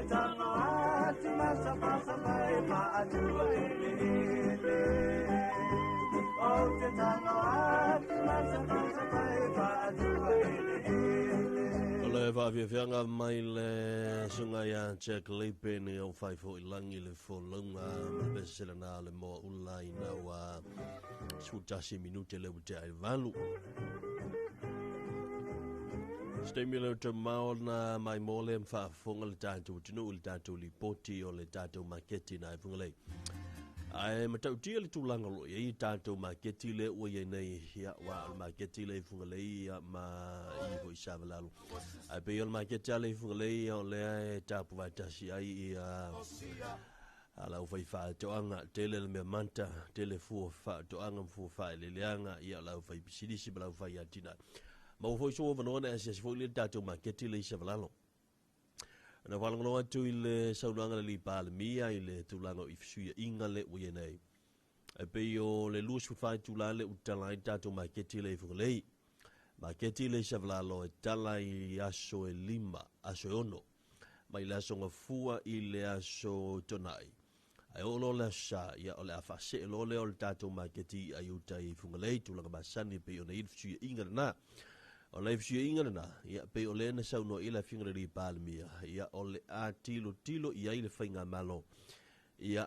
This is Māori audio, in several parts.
Le vavianga mai le sunga ya check lepe ni o fai fo ilangi le fo longa ma besela na le mo ulai na wa sutasi minute le bute ai valu Stimulo te maona mai mole mfa fonga le tatu tunu le tatu Ripoti o le tatu Maketi na Fugalei. Ai matautia le tulanga lo ye tatu Maketi le o ye nei ya wa Maketi le Fugalei ya ma I ho isavalalo. Ai pe le Maketi le Fugalei o le tapu vatasi ai ala ufai fa toanga tele le me manta tele fu fa toanga fu fa le leanga ya la ufai bisidisi bla ufai atina. Ma foi so vanona as foi le tatu Maketi le isavalalo. Na walangolo atu ile saunanga le palemia ile tulanga ifsuia inga le uyenei. E pe o le lusu fai tulale utala tatu Maketi le Fugalei. Maketi le isavalalo e tala I aso e lima, aso e ono. Ma ile aso ngafua ile aso tonai. Ai olo le sa ia ole afase lo le o tatu Maketi ayuta I Fugalei tulanga basani pe o na ifsuia inga na. O le fsia inga na, ia pe o le na sauno ila fingra ri palemia, ia o le a tilo ia ile whainga malo, ia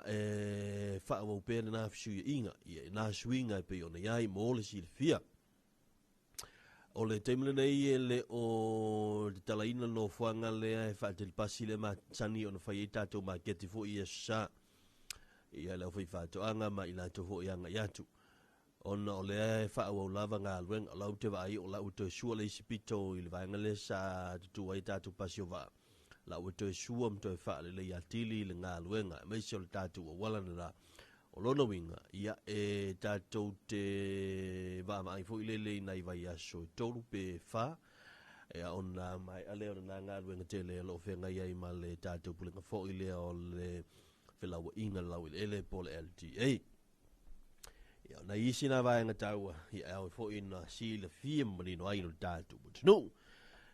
wha au pēna na fsia inga, ia na swinga pe o na iai mo le si le fia. O le teimle nei le o te talaina no whanga lea e wha te pasi le ma tani o na whai tatou Maketi fo ia sa, ia le whai whatoanga ma ila to fo ianga iatu. Ona o le fa o lava nga lwen o lau te vai o lau te sua le sipito I le vanga le sa tu ai tatu pasio va lau te sua mto e fa le atili le nga lwenga me se o tatu o wala na o lona winga ia e tatu te va mai fo ile nai vai aso tolu pe fa e ona mai ale o na nga lwenga te le lo fe nga ia ma le tatu pulinga fo ile o le fela wa inga lau ile pole LTA ia na isi na vai nga taua ia au fo ina si le fia mani no ai no tatu but no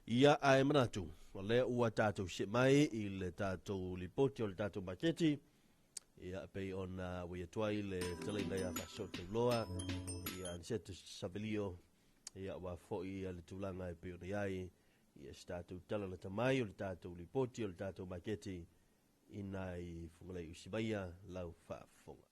ia ai manatu o le ua tatu se mai I le tatu Ripoti o le tatu Maketi ia pe ona we twai le tele le ava so te loa ia nsetu savelio ia wa fo ia le tulanga pe ona ai ia statu tala le tamai o le tatu Ripoti o le tatu Maketi ina I Fugalei usibaya lau fa fonga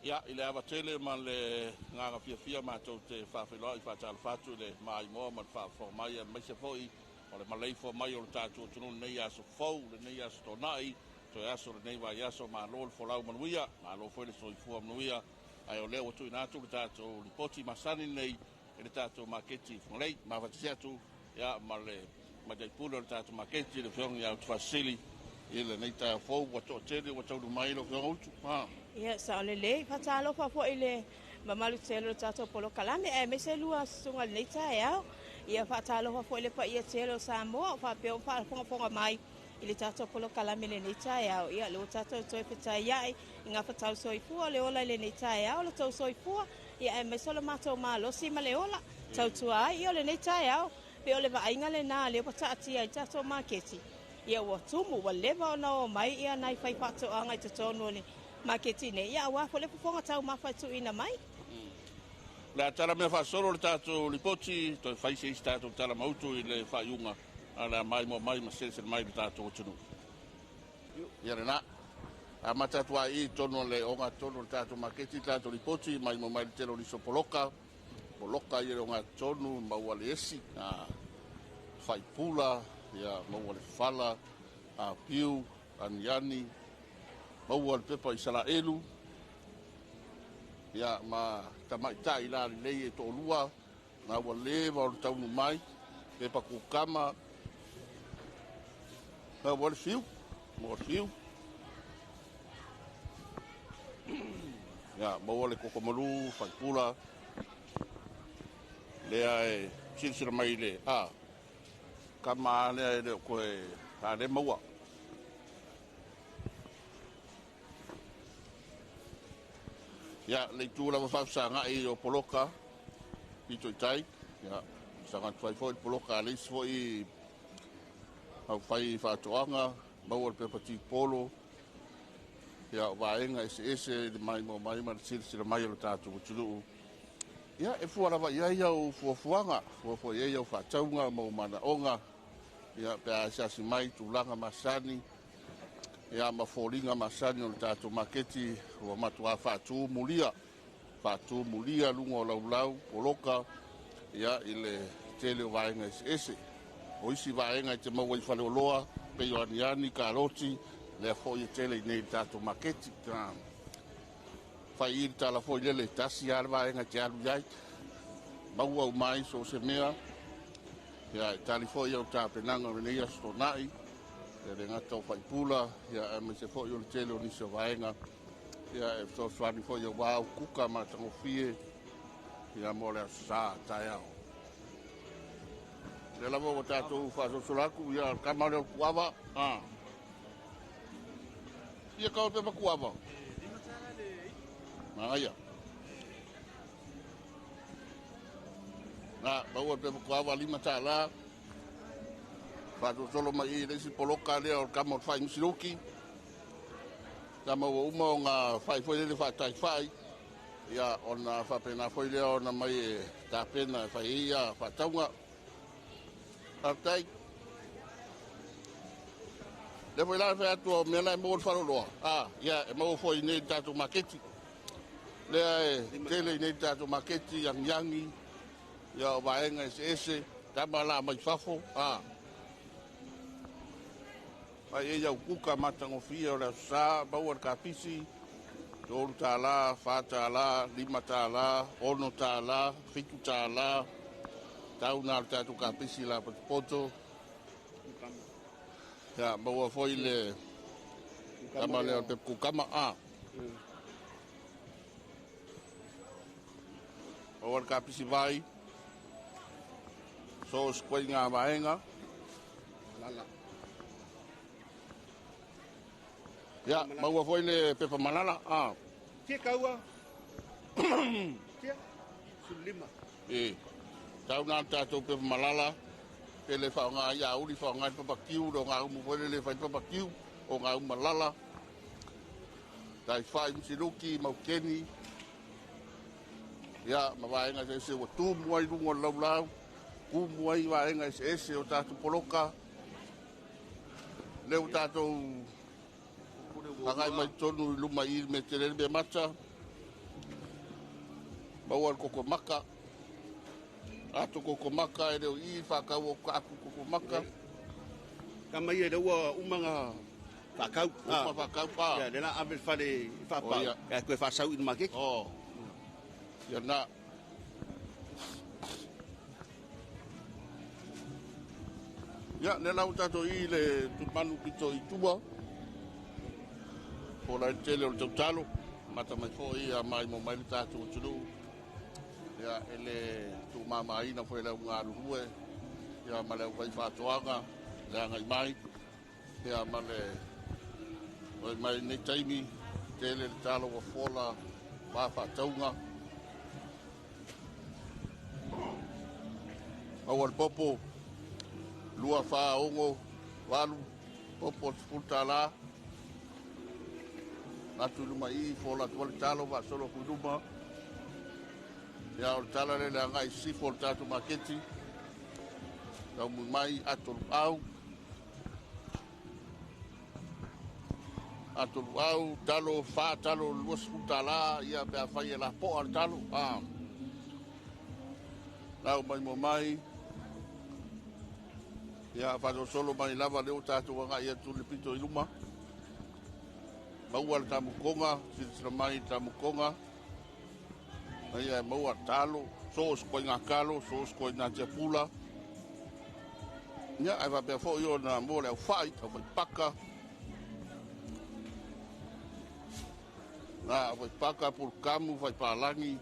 Ia, I le awa tele ma le nganga fia mātou te whawhiloa I whātala whātu le mai moa ma whawhau mai a meise fōi o le malei fō mai o le tātou tunu nei aso fōu, le nei aso tonai, to aso le nei vai aso ma lo le wholau manuia, ma lo fōi le soifua manuia, ai o leo atu I nātou le tātou Ripoti masani nei e le tātou Maketi Fugalei, ma whatisi atu ia ma le mataipula le tātou Maketi le whiongi au tufasili I le nei tā fōu wato tele wato mai lo whionga utu. Ia sa le le fatalo fa fo ile mamalu telo tato polo kalame e me se lua sunga le ta ya ia fatalo fa fo ile fa ia telo sa mo fa pe fa fonga mai ile tato polo kalame le ta ya ia lo tato to fita ya nga fatalo so fu le ola le ta ya lo to so fu ia e me solo mato malo si ma le ola tau tua ia le ta ya pe ole va inga le na le pata tia tato Maketi ia wa tumu wa leva no mai ia nai fai pato anga te tono ni Maketi ne ia wa fole fonga tau mafatu ina mai la tala me fa solo le tātou Ripoti to fai se tātou tala mautu I le whaiunga ala mai mo mai ma sese mai le tātou tunu ia rena a matatua I tono le onga tono le tātou Maketi tātou Ripoti mai mo mai le telo liso poloka I le onga tonu maua le esi fai pula ia maua le fala a piu aniani maua le pepa I Salaelu ia ma tamaitai la lei e tolua na ua leva o le taunu mai pepa kukama na ua le fiu ia maua le kokomalu faipula lea e silisila mai le kama lea e le koe a le maua Ia le tu la fa sanga I o poloka pito tai ia sanga fai foi poloka le foi au fai fa toanga mau pe pati polo ia vaenga ese mai ma sir mai o tatu tulu ia e fuara va ia o fuanga fo ia o fa taunga mo mana onga ia pe asa si mai tu langa masani ia ma folinga masani o tatu maketi o matua fa tu mulia lungo lau poloka ia ile tele vaenga ese o isi vaenga te mau i fale loa pe yoaniani karoti le fo i tele nei tatu maketi ka fai i tala fo ile tasi ar vaenga te alu yai mau au mai so se mea ia tali fo i o tapenanga nei astonai le ngata fai pula ia me se fo i o tele o niso vaenga ia e so swani fo i o wau kuka ma tango fie ia mole sa taiao le lavo o tatou fa so solaku ia kamare o kuava ia ka o pe kuava ia na ba o pe kuava lima tala fa so solo mai le si poloka le o kamo fai misiruki kama o uma nga fai foi le fa tai fai ia ona fa pena foi le ona mai ta pena fai ia fa taunga atai le foi la fa tu me la mo fa lo ia e mo foi nei tatu maketi le tele nei tatu maketi yang yangi ia vaenga ese tama la mai fafo ai ia kuka matango fia o la sa bauar kapisi tolu tala fa tala lima tala ono tala fitu tala tauna tatu kapisi la poto ya bawa foi le kama le pe kukama bauar kapisi vai so squinga vaenga lala ya mau foi le pepa malala Tia kaua. Tia sulima. Tau na tatou pepa malala pele fa nga ya uli fa nga papa kiu do nga mu foi le fa papa kiu o nga malala dai fa msiruki maukeni ya mawai nga se o tu moi lungo lau ku moi wa nga ese o tatu poloka le o tatou agai mai tonu luma I me tere be mata bawal koko maka ato koko maka e I fa ka o ka koko maka Kama ia lewa umanga fakau fa pa ya dela abel fale fa pa ya ko fa sau in makeki ya na ya nela utato I le tupanu pito I tuba la tele o talo mata mai foi a mai mo mai tatu tulu ya ele tu mama ina foi la unga ruwe ya male vai fa toanga la ngai mai ya male mai nei taimi tele talo o fola va fa taunga awal popo lua fa ongo walu popo futala atu luma I fola tuale talo va solo kuduma ya o tala le la ngai si fol tatu maketi tau mai atu au talo fa talo luas utala ia be fa ia la po al talo lau mai ya fa solo mai lava le tatu ngai atu le pito iluma mau al tamukonga sila mai tamukonga ai mau al talo so skoinga kalo so skoinga japula nya ai va pe fo yo na mo le fight of paka na vai paka por kamu vai palangi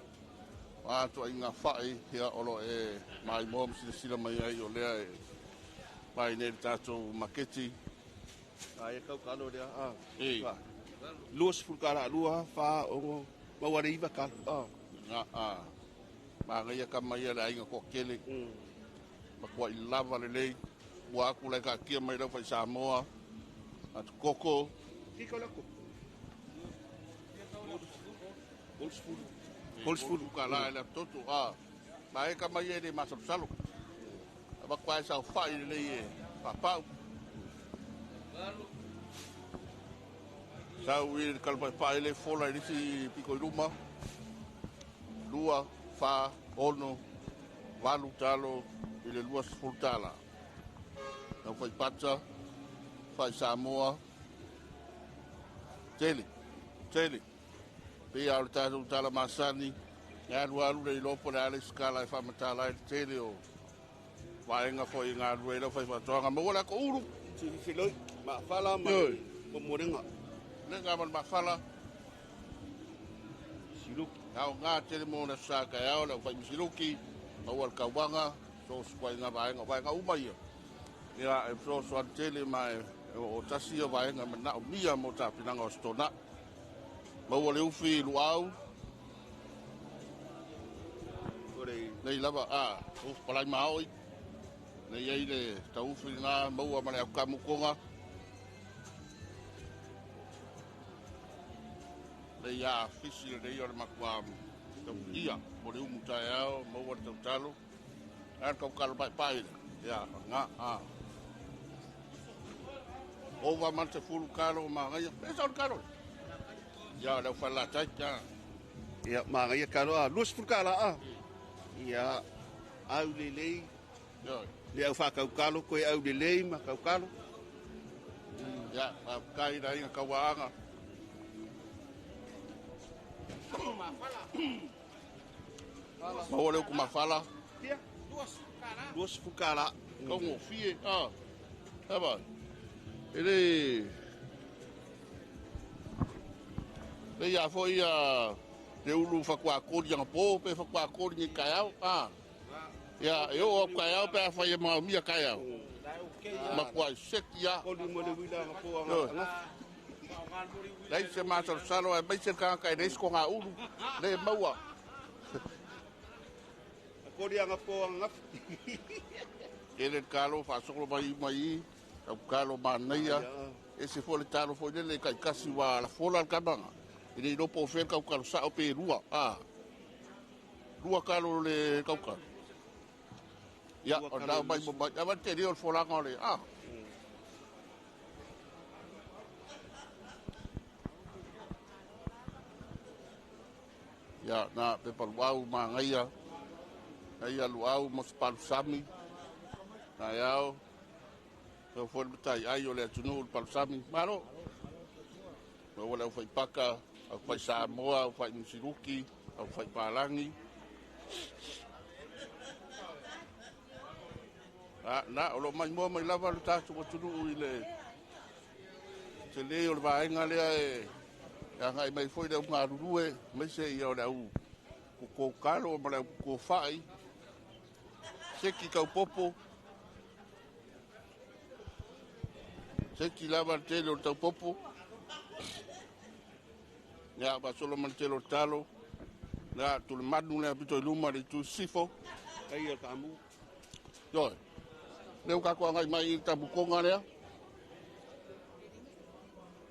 a to inga fai hea olo e mai mom sila mai ai o lea e mai ne tato maketi ai kau kalo dia luas fulkara lua fa ongo Mau ada iba kal. Ma ngai ka mai ala inga ko kele. Ma ko I lava le lei. Wa ku le ka kia mai lau fai Samoa. At koko. Kiko lako. Holsful. Ka la ele toto ma e ka mai e ma salo. Ma ko ai sa fai le lei e. Papau. Sa ui kalpa pa ele fola i si piko I ruma. Lua, fa, ono, walu talo, I le lua sfultala. Nau fai patsa, fai Samoa. Tele. Pia o le tātou tala masani. Ngā alu le ilopo le ale skala e whamatala e tele o. Waenga fo I ngā alu e lau fai whatoanga. Mawala ko uru. Filoi. Ma fala ma. Mo morenga. Nenga man mafala. Siluki. Au ngā tele mo na saka au le fai misiluki. Au al kawanga. So skwai ngā vaenga umaia. Ia e so an tele mai o tasi o vaenga mana o mia mo ta pinanga o stona. Mau le ufi luau. Nei lava o palai maoi. Nei ai le taufi ngā mau mane au kamukonga. Nei fisi le ia le makua ia mo le umu tai au mau le tautalo. Ar kau kalo pai. Ya nga Ova man te fulu kalo ma ngai pesa o kalo. Ya le fala tai ya. Ya ma ngai kalo lus fulu kala Ya au lelei. Ya Le au fa kalo ko au lelei ma kalo. Ya kai dai ka waanga. Mau le ku mafala. Duas fukala. Como fie ba. Ele le ya foi te ulu fa kwa ko yang po pe fa kwa ko ni kayao ya yo o kayao pe fa ye ma mi kayao ma kwa sekia Ko di mo le wila ko nga. Lai se ma salo e mai se ka kai des ko nga ulu le maua Ko di nga po nga. ele kalo fa sokolo mai au kalo manaia ese fo le talo fo le kai kasi wa la fola ka banga ele no po fe ka kalo sa o pe rua rua kalo le ka ka ya o da mai mo ba ba te rio fola ngole ya na pe pa wau mangaia ai aluau mo spal sami na yao so foi tai ai ole tunu pal sami malo no wala foi paka au fai Samoa au fai Misiruki au fai Palangi na o lo mai mo mai lava lu tatu ko tunu ile se le o vaenga le ya ngai mai foi de nga rue mai se ia o au ko kalo ma ko fai seki kau popo seki lava tele o tau popo ya ba solo man tele o talo ya tu le madu le bito luma le tu sifo Ai ka mu. yo le ka ko ngai mai ta bukonga le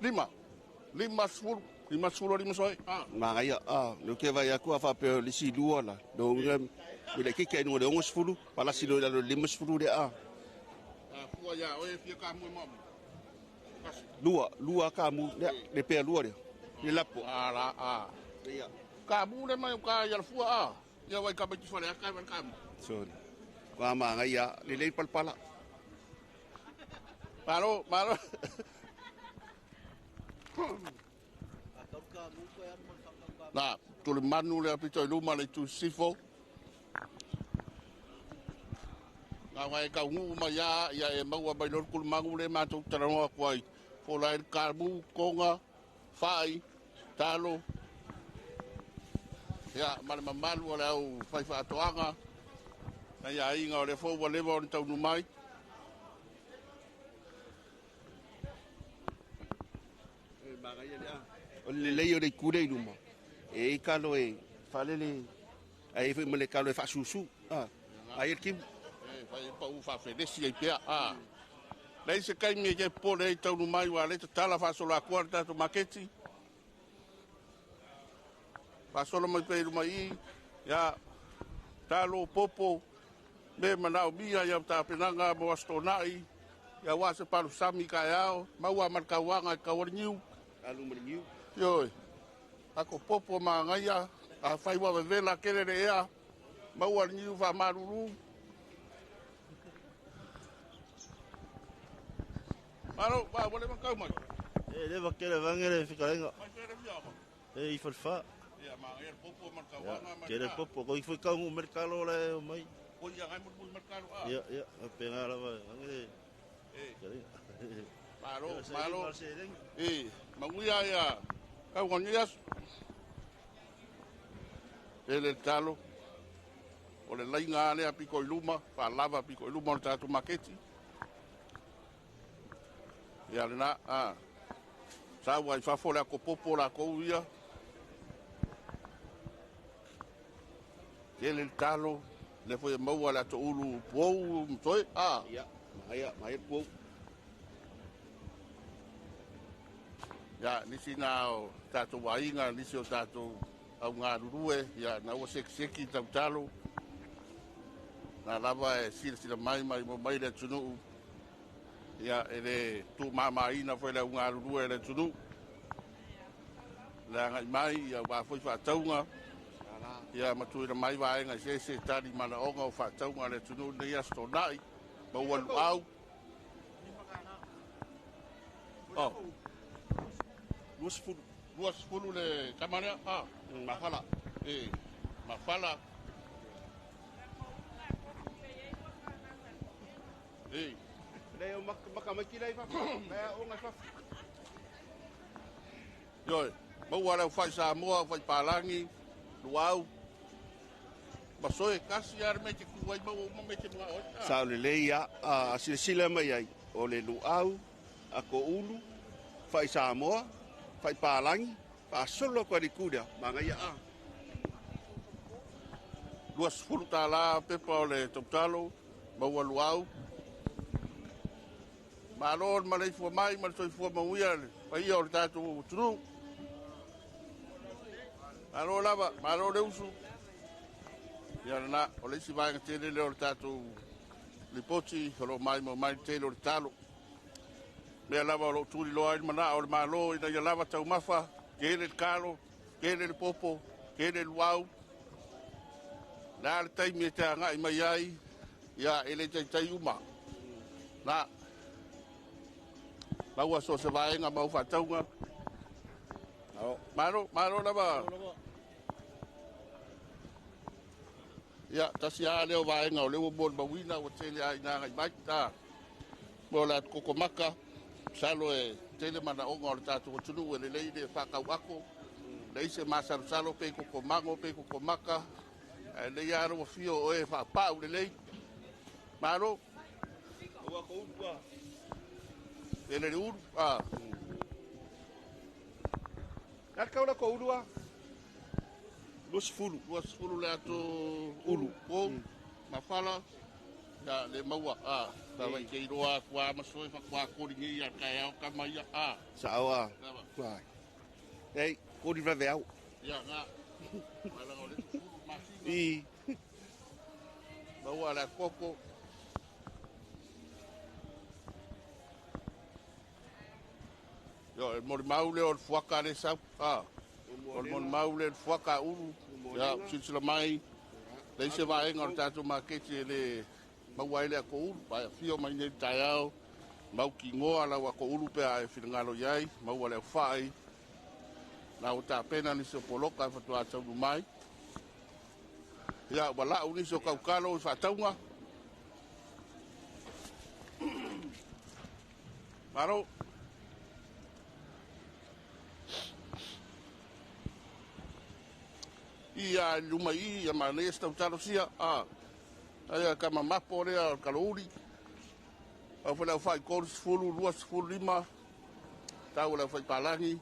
lima soi Ma ngai no ke vai aku fa pe le si lua la. Do ngam ile ke ke no le ngos fulu pala si lo le limas fulu de fua ya o e fia ka mu mo Lua ka mu le pe lua de. Le lapo. Ia. Ka mu le mai ka ya fua ya vai ka ba ti fa le ka ka mu. So. Wa ma ngai le palpala. Malo. Na, tu le manu le apito luma le tu sifo. Na vai ka ngu ma ya e maua bai lor kul mangu le ma tu tarawa kwai. Fo la el karbu konga fai talo. Ya mal malu le au fai fa toanga. Na ya inga le fo wa le wa tau nu mai. O le lei o le kure luma. E kalo e falele ai foi mele kalo e fa susu. Ai kim Vai pa u fa fedesi ai pea. Lei se kai mi ke po le tau mai wa le tala fa solo a quarta to Maketi. Fa solo mai pe mai ya talo popo me manau mia ya ta penanga mo astonai ya wa se palu sami ka yao maua marka wanga ka warniu alu meniu. yo ako popo ma ngaya a fai wa vela kere re ya maua niu va maruru alo ba wale man kau mai Le va kere vangere fikalenga. mai kere fia ko I falfa. ya ma er popo marka wanga ma Kere popo ko foi ka un mercado le mai. ko ya ngai mo marka a Ya, pega la va. Vangere. malo manguia ya ka ngonia ele talo o le lainga ale a piko iluma fa lava piko iluma o tatu Maketi ya le na sa wa fa fo la ko popo la ko ia ele talo le foi mau ala to ulu pou toi Ya mai po. ya nisi na o tatu wainga nisi o tatu au ngā rurue ya na ua seki tau talo na lava e sila mai mo mai le tunu ya ele tu mama ina foi le ngā rurue le tunu la ngai mai ya wa foi fa taunga ya matu le mai wa nga se tali mana onga o fa taunga le tunu ne ya sto nai ba wa au Luas fulu le kamania mafala mafala Le o maka maki lai fa. Me o nga fa. yo mau wala fai sa moa fai palangi luau basoe kasi ar me ku wai mau me ke no Sa le le ya sila mai ai o le luau a ko ulu fai Samoa fai palangi pa solo ko di kuda manga ya luas fulu tala pepa le toptalo mau luau malor malai fo mai mal soi fo mau ia pai o tatu tru alo lava malo le usu ya na o le si vai te le o tatu Ripoti lo mai mo mai te lo talo me lava lo tuli lo ai mana o malo ina ya lava tau mafa ke le kalo ke le popo ke le wau na le tai me te anga i mai ai ya ele te tai uma na bawa so se vai nga mau fa taunga malo lava ya tasia leo vai nga o leo bon bawina o tele ai na ngai mai ta bola kokomaka salo e tele mana o ngor tatu o tunu ele leide fa ka wako leise masal salo pe kokomango pe kokomaka le yaro fio o e fa pa o le malo o ko ulu ele ur na ka ula ko ulu Luas fulu le ato ulu o mafala ya le maua ta vai ke roa kwa masoi fa kwa ko ringi ya ka ya ka mai sawa vai ei ko di vai au ya nga mala ngole masi maua la koko yo el mor maule o fuaka le sa o mon maule fuaka ulu ya sila mai le se vai ngor tatu Maketi le mawai le ko ulu pa fio mai ne taiao mau ki ngoa la wa ko ulu pe ai filngalo yai mau le fai na o ta pena ni so poloka fa to ata mai ya wala uni so kaukalo fa taunga maro ia luma ia mane sta utaro sia ai ka mama pore al kaluri au fa fai kors fulu luas fulu lima tau la fai palangi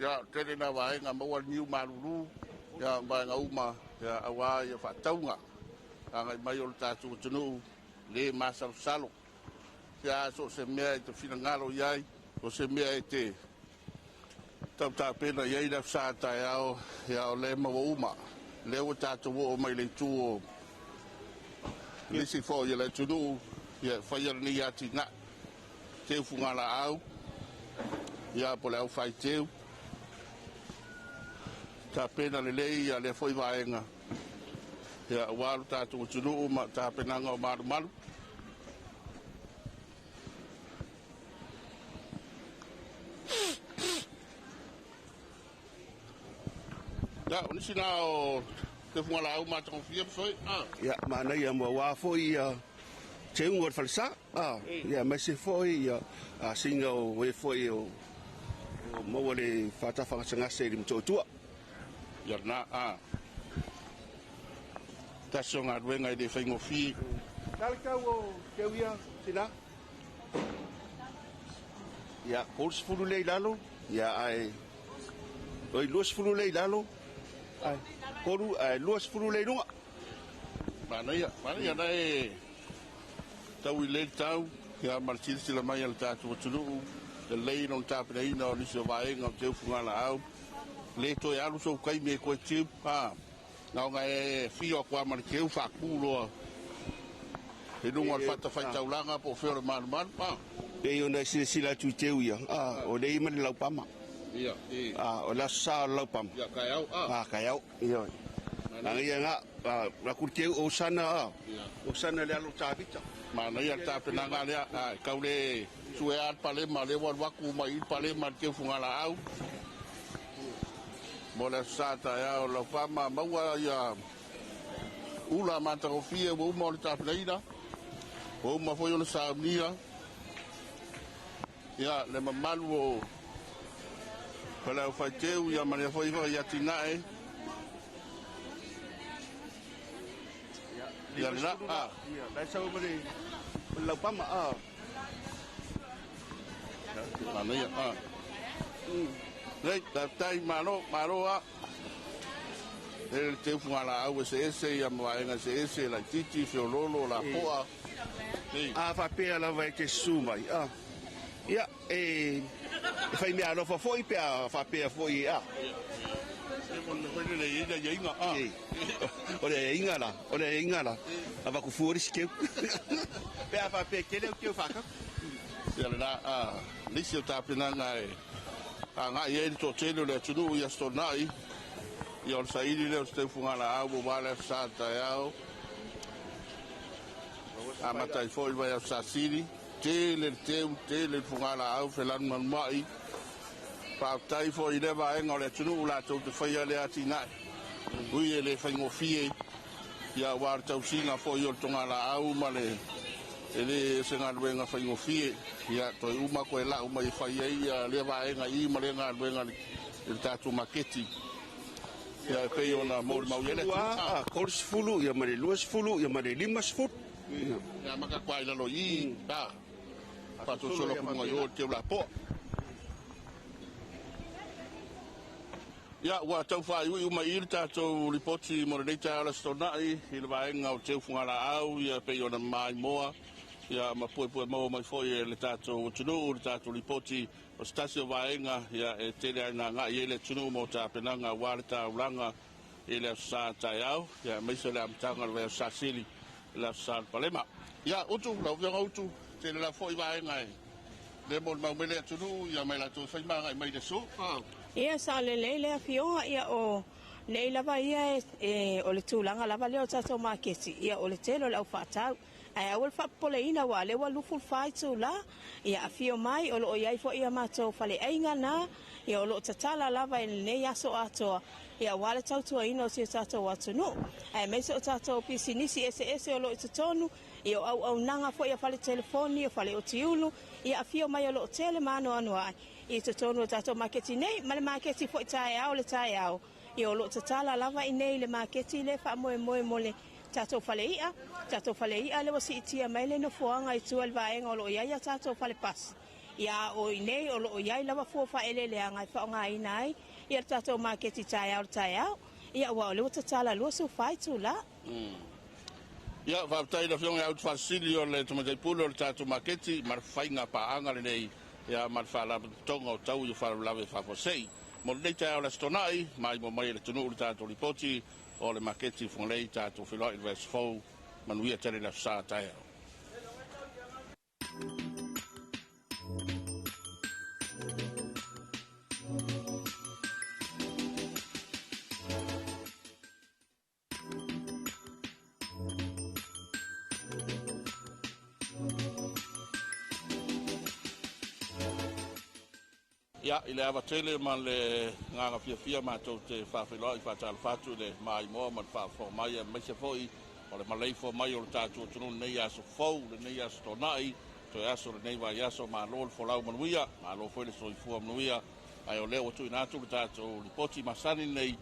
ya tele na vaenga maua niu malulu ya vaenga uma ya awa ya fataunga anga mai o tatu tunu le masal salo ya so se mea te finangalo yai o se mea te tau ta pena yai da sa ta ya o le maua uma le o tatu o mai le tu o lisi fo ya le tunu ya fai ni ya tina te fungala au ya po le au fai teu ta pena le lei ya le foi vaenga ya walu tatu tunu ma ta pena ngo malu malu ya unisina o te fungala au ma tong fia foi ya mana ya mo wa foi ya te ngor falsa ya ma se foi ya singa o we foi o mo le fata fa sanga se lim totua ya na ta songa wenga de fengo fi talka o ke wia sina ya kurs fulu le lalo ya ai oi los fulu le lalo ai koru ai los fulu le no mana ya dai tau le tau ya marchil sila mai al tatu tulu le lei non tap nei no ni so vai ngam te fungala au le to ya lu so kai me ko chip na nga fio kwa man ke fa kulo e non al fatta fa taulanga po fer man e ona sila tu teu ya o le man lau pama ia o la sa lau pam ya kaiau kaiau iyo na nga la kurteu o sana le alu tabita mana ya ta penanga le kaule sueat pale male wa waku mai pale man ke fungala au mola sata ya la fama maua ya ula mata ofia wo mo ta pleida o ma foi ona sa mia ya le mamalu pala fateu ya mane foi ya tinae ya la la sa mare la pama mana ya nei tai maro el te fungala au se ya maenga se la titi fiololo la poa fa pe la vai ke sumai ya fai me alo foi pe fa pe foi ole inga la ava ku fuori ske pe fa pe ke fa ka ya la lisi ta pena ngai nga ye to tele le tunu ya stonai ya o saidi le ste fungala au wala sata yao amata foi vai a sasiri tele fungala au felan man mai pa tai foi le vai ngole tunu la to te foi le atina ui le fango fie ya war tau singa foi o tongala au male ele senga luenga fango fie ya to uma ko la uma i fai ia le vai nga i malenga luenga il tatu maketi ya pe ona mol mauyele kors fulu ya mare luas fulu ya mare limas fut ya maka kwai la lo i pa to solo ko yo te la po ya wa tau fai uma i tatu ripoti morenita la stonai il vai nga o te fungala au ya pe ona mai moa ya mapoe mo mai foi le tato tunu le tato ripoti o stasio vaenga ya tele nga ele tunu mo ta penanga warta ulanga ele sa tayau ya mai se la mtanga le sa sili la sa palema ya utu la via utu tele la foi vaenga le mo ma mele tunu ya mai la to fai ma mai de so ia sa le afio ia o nei lava ia o le tulanga lava le o tato maketi ia o le telo le au fatau ai awal fa poleina wa le wa lufu fai tula ia afio mai o lo ia fo ia mato fale ainga na ia o lo tatala lava nei aso ato ia wala tautu ino si tato watu no ai meso tato pisinisi ese o lo tonu ia au nanga fo ia fale telefoni ia fale o tiulu ia afio mai o lo tele mano anu ai ia tonu tato maketi nei male maketi fo tai au le tai au ia o lo tatala lava nei le maketi le fa mo le tato fale ia le wasi itia mai le no fuanga i tua vaenga o lo ia tato fale pas Ia o nei o lo ia lava fo fa ele le anga fa nga inai ia tato maketi tai au ia wa le tala lo so fai tu la ia va tai da fiong out facilio le to mai pulo le tato maketi mar fainga pa anga le nei ia mar fa la tonga o tau i fa la fa fo sei mo le tai la stonai mai mo mai le tunu le tato ripoti o le Maketi Fugalei tato filoi le fo manuia tele la sa tai ia i le avatele ma le gaga fiafia matou te faafeloa i faatalafatu le maimoa ma le faafomai e maise foʻi o le malai fomai o le tatou atunuu lenei aso fou lenei aso tonaʻi toe aso lenei vaiaso malo le folau manuia malo foi le soifua manuia ae o lea ua tuuina atu le tatou lipoti masani nei